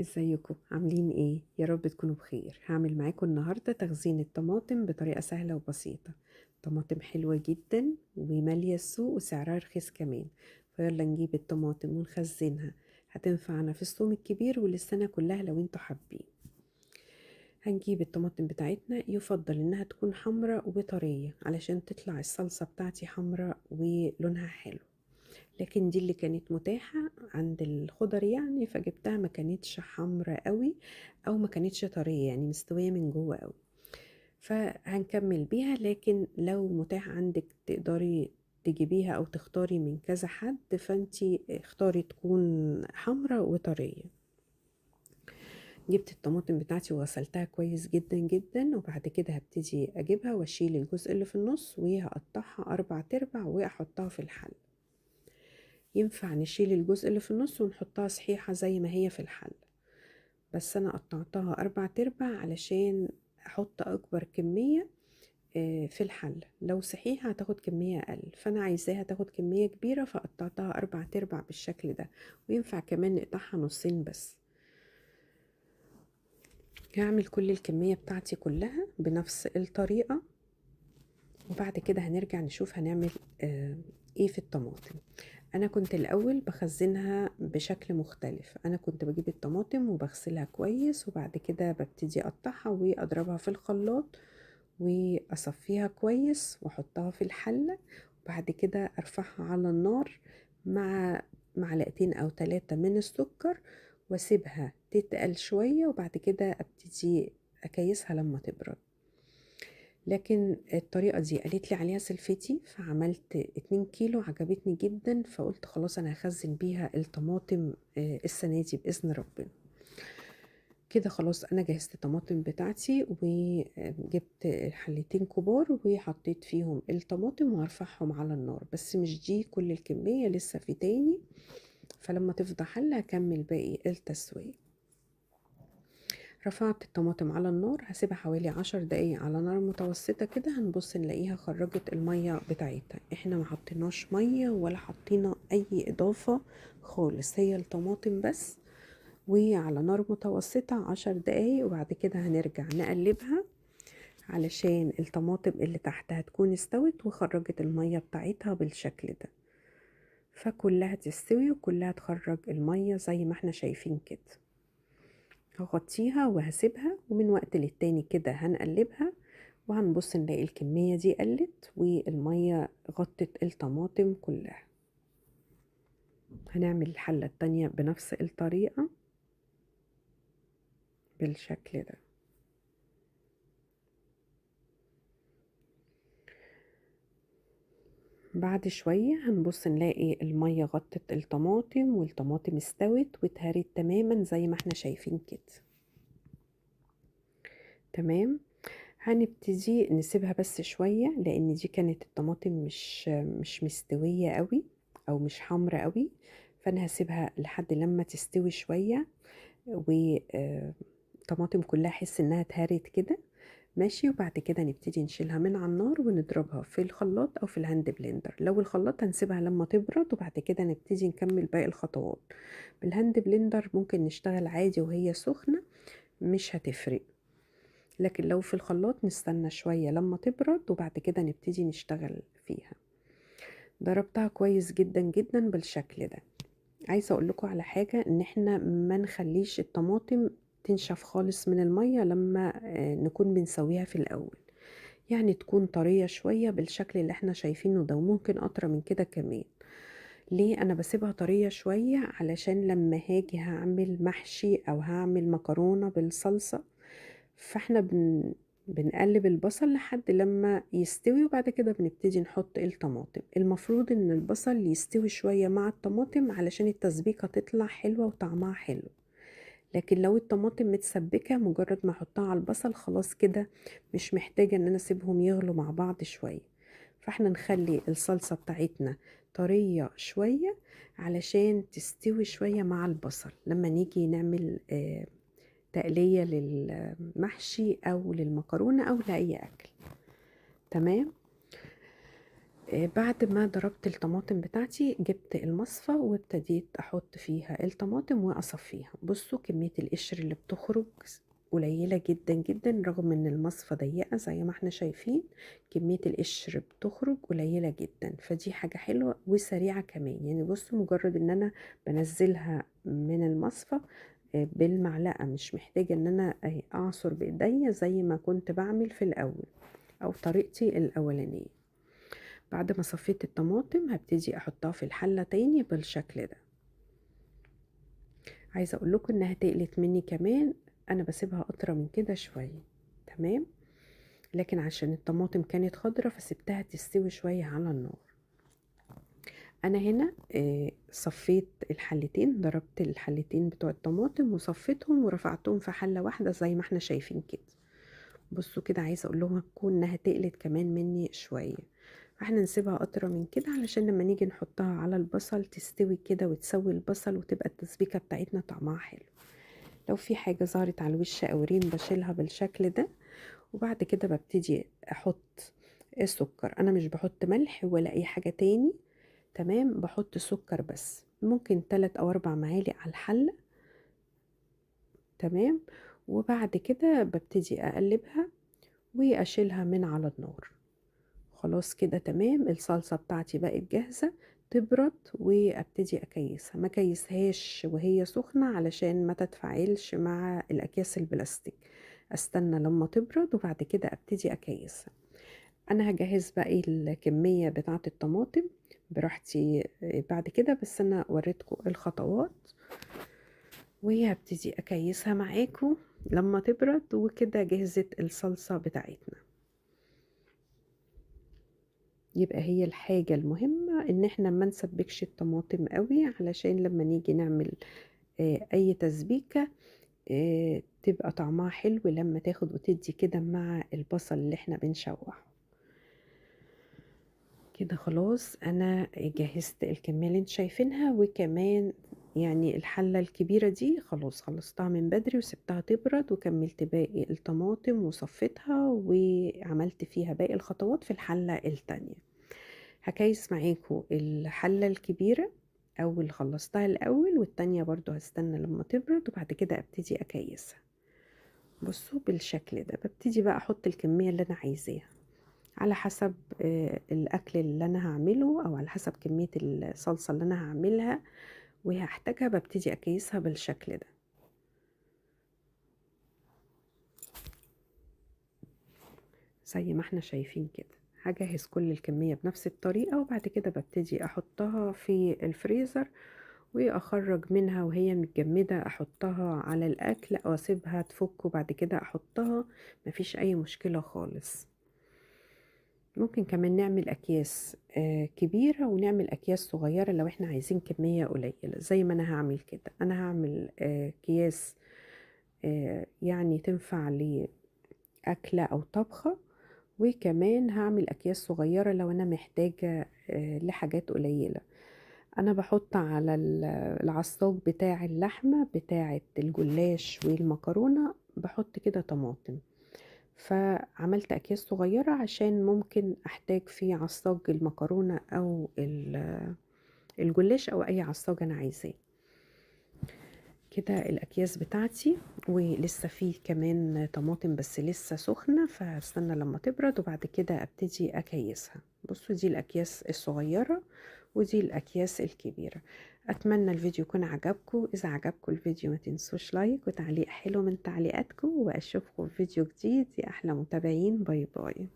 ازيكم عاملين ايه؟ يا رب تكونوا بخير. هعمل معاكم النهارده تخزين الطماطم بطريقه سهله وبسيطه. طماطم حلوه جدا وماليه السوق وسعرها رخيص كمان. فيلا نجيب الطماطم ونخزنها. هتنفعنا في الصوم الكبير وللسنه كلها لو انتوا حابين. هنجيب الطماطم بتاعتنا، يفضل انها تكون حمراء وطريه علشان تطلع الصلصه بتاعتي حمراء ولونها حلو. لكن دي اللي كانت متاحة عند الخضر يعني، فجبتها ما كانتش حمرة قوي او ما كانتش طرية يعني مستوية من جوه قوي. فهنكمل بيها، لكن لو متاح عندك تقدري تجيبيها او تختاري من كذا حد، فانتي اختاري تكون حمرة وطرية. جبت الطماطم بتاعتي وغسلتها كويس جدا جدا، وبعد كده هبتدي اجيبها واشيل الجزء اللي في النص وهقطعها 4 تربع واحطها في الحل. ينفع نشيل الجزء اللي في النص ونحطها صحيحة زي ما هي في الحل، بس أنا قطعتها 4 تربع علشان أحط أكبر كمية في الحل. لو صحيحة هتاخد كمية أقل، فأنا عايزاها تاخد كمية كبيرة فقطعتها 4 تربع بالشكل ده. وينفع كمان نقطعها نصين بس. هعمل كل الكمية بتاعتي كلها بنفس الطريقة، وبعد كده هنرجع نشوف هنعمل ايه في الطماطم. انا كنت الاول بخزنها بشكل مختلف. انا كنت بجيب الطماطم وبغسلها كويس، وبعد كده ببتدي اقطعها واضربها في الخلاط واصفيها كويس واحطها في الحلة، وبعد كده ارفعها على النار مع معلقتين او 3 من السكر، واسيبها تتقل شوية، وبعد كده ابتدي اكيسها لما تبرد. لكن الطريقة دي قالت لي عليها سلفتي، فعملت 2 كيلو، عجبتني جدا، فقلت خلاص انا هخزن بيها الطماطم السنة دي بإذن ربنا. كده خلاص انا جهزت الطماطم بتاعتي وجبت حلتين كبار وحطيت فيهم الطماطم وهرفعهم على النار، بس مش دي كل الكمية، لسه في تاني، فلما تفضى حلة هكمل باقي التسوية. رفعت الطماطم على النار، هسيبها حوالي 10 دقايق على نار متوسطة كده، هنبص نلاقيها خرجت المية بتاعتها. احنا ما حطيناش مية ولا حطينا اي اضافة خالص، هي الطماطم بس، وعلى نار متوسطة 10 دقايق، وبعد كده هنرجع نقلبها علشان الطماطم اللي تحت هتكون استوت وخرجت المية بتاعتها بالشكل ده. فكلها تستوي وكلها تخرج المية زي ما احنا شايفين كده. هغطيها وهسيبها، ومن وقت للتاني كده هنقلبها، وهنبص نلاقي الكمية دي قلت والمية غطت الطماطم كلها. هنعمل الحلة التانية بنفس الطريقة بالشكل ده. بعد شوية هنبص نلاقي المية غطت الطماطم والطماطم استوت واتهرت تماما زي ما احنا شايفين كده. تمام. هنبتدي نسيبها بس شوية، لان دي كانت الطماطم مش مستوية قوي او مش حمرة قوي، فانا هسيبها لحد لما تستوي شوية، والطماطم كلها احس انها اتهرت كده. ماشي. وبعد كده نبتدي نشيلها من على النار ونضربها في الخلاط او في الهاند بلندر. لو الخلاط هنسيبها لما تبرد، وبعد كده نبتدي نكمل باقي الخطوات. بالهاند بلندر ممكن نشتغل عادي وهي سخنة، مش هتفرق، لكن لو في الخلاط نستنى شوية لما تبرد وبعد كده نبتدي نشتغل فيها. ضربتها كويس جدا جدا بالشكل ده. عايزة اقول لكم على حاجة، ان احنا ما نخليش الطماطم تنشف خالص من المية لما نكون بنسويها في الاول، يعني تكون طرية شوية بالشكل اللي احنا شايفينه ده، وممكن اطرى من كده كمان. ليه انا بسيبها طرية شوية؟ علشان لما هاجي هعمل محشي او هعمل مكرونة بالصلصة، فاحنا بنقلب البصل لحد لما يستوي، وبعد كده بنبتدي نحط الطماطم. المفروض ان البصل يستوي شوية مع الطماطم علشان التسبيكة تطلع حلوة وطعمها حلو. لكن لو الطماطم متسبكة، مجرد ما احطها على البصل خلاص كده، مش محتاجة ان انا اسيبهم يغلوا مع بعض شوية. فاحنا نخلي الصلصة بتاعتنا طرية شوية علشان تستوي شوية مع البصل لما نيجي نعمل تقلية للمحشي او للمكرونة او لأي اكل. تمام. بعد ما ضربت الطماطم بتاعتي جبت المصفى وابتديت احط فيها الطماطم واصفيها. بصوا كمية القشر اللي بتخرج قليلة جدا جدا، رغم ان المصفى ضيقة زي ما احنا شايفين. كمية القشر بتخرج قليلة جدا، فدي حاجة حلوة وسريعة كمان. يعني بصوا مجرد ان انا بنزلها من المصفى بالمعلقة، مش محتاجة ان انا اعصر بايديا زي ما كنت بعمل في الاول او طريقتي الاولانية. بعد ما صفيت الطماطم هبتدي احطها في الحلة تاني بالشكل ده. عايزة اقول لكم انها تقلت مني كمان، انا بسيبها اطرى من كده شوية. تمام، لكن عشان الطماطم كانت خضرة فسبتها تستوي شوية على النار. انا هنا صفيت الحلتين، ضربت الحلتين بتوع الطماطم وصفيتهم ورفعتهم في حلة واحدة زي ما احنا شايفين كده. بصوا كده، عايزة اقول لهم انها تقلت كمان مني شوية، فاحنا نسيبها اطرى من كده علشان لما نيجي نحطها على البصل تستوي كده وتسوي البصل وتبقى التسبيكة بتاعتنا طعمها حلو. لو في حاجة ظهرت على الوش او ريم بشيلها بالشكل ده. وبعد كده ببتدي احط السكر. انا مش بحط ملح ولا اي حاجة تاني، تمام، بحط سكر بس، ممكن 3 أو 4 معالق على الحلة. تمام، وبعد كده ببتدي اقلبها واشيلها من على النار. خلاص كده تمام، الصلصة بتاعتي بقت جاهزة. تبرد وابتدي اكيسها، ما كيسهاش وهي سخنة علشان ما تتفاعلش مع الاكياس البلاستيك. استنى لما تبرد وبعد كده ابتدي اكيسها. انا هجهز باقي الكمية بتاعة الطماطم براحتي بعد كده، بس انا وريتكم الخطوات وهبتدي اكيسها معاكم لما تبرد. وكده جهزت الصلصة بتاعتنا. يبقى هي الحاجة المهمة ان احنا ما نسبكش الطماطم قوي علشان لما نيجي نعمل اي تسبيكة تبقى طعمها حلو لما تاخد وتدي كده مع البصل اللي احنا بنشوحه. كده خلاص انا جهزت الكمية اللي انت شايفينها، وكمان يعني الحلة الكبيرة دي خلاص خلصتها من بدري وسبتها تبرد، وكملت باقي الطماطم وصفيتها وعملت فيها باقي الخطوات في الحلة التانية. هكيس معاكم الحلة الكبيرة او اللي خلصتها الاول، والتانية برضو هستنى لما تبرد وبعد كده ابتدي اكيسها. بصوا بالشكل ده ببتدي بقى احط الكمية اللي انا عايزاها على حسب الاكل اللي انا هعمله او على حسب كمية الصلصة اللي انا هعملها وهحتاجها. ببتدي اكيسها بالشكل ده زي ما احنا شايفين كده. هجهز كل الكمية بنفس الطريقة وبعد كده ببتدي احطها في الفريزر واخرج منها وهي متجمدة، احطها على الاكل او اسيبها تفك وبعد كده احطها. مفيش اي مشكلة خالص. ممكن كمان نعمل اكياس كبيرة ونعمل اكياس صغيرة لو احنا عايزين كمية قليلة زي ما انا هعمل كده. انا هعمل اكياس يعني تنفع لأكلة او طبخة، وكمان هعمل اكياس صغيرة لو انا محتاجة لحاجات قليلة. انا بحط على العصاج بتاع اللحمة بتاعة الجلاش والمكرونة بحط كده طماطم، فعملت اكياس صغيرة عشان ممكن احتاج في عصاج المكرونة او الجلاش او اي عصاج انا عايزاه. كده الاكياس بتاعتي ولسه فيه كمان طماطم بس لسه سخنة، فاستنى لما تبرد وبعد كده ابتدي اكيسها. بصوا دي الاكياس الصغيرة ودي الاكياس الكبيرة. اتمنى الفيديو يكون عجبكم. اذا عجبكم الفيديو ما تنسوش لايك وتعليق حلو من تعليقاتكم، واشوفكم في فيديو جديد يا احلى متابعين. باي باي.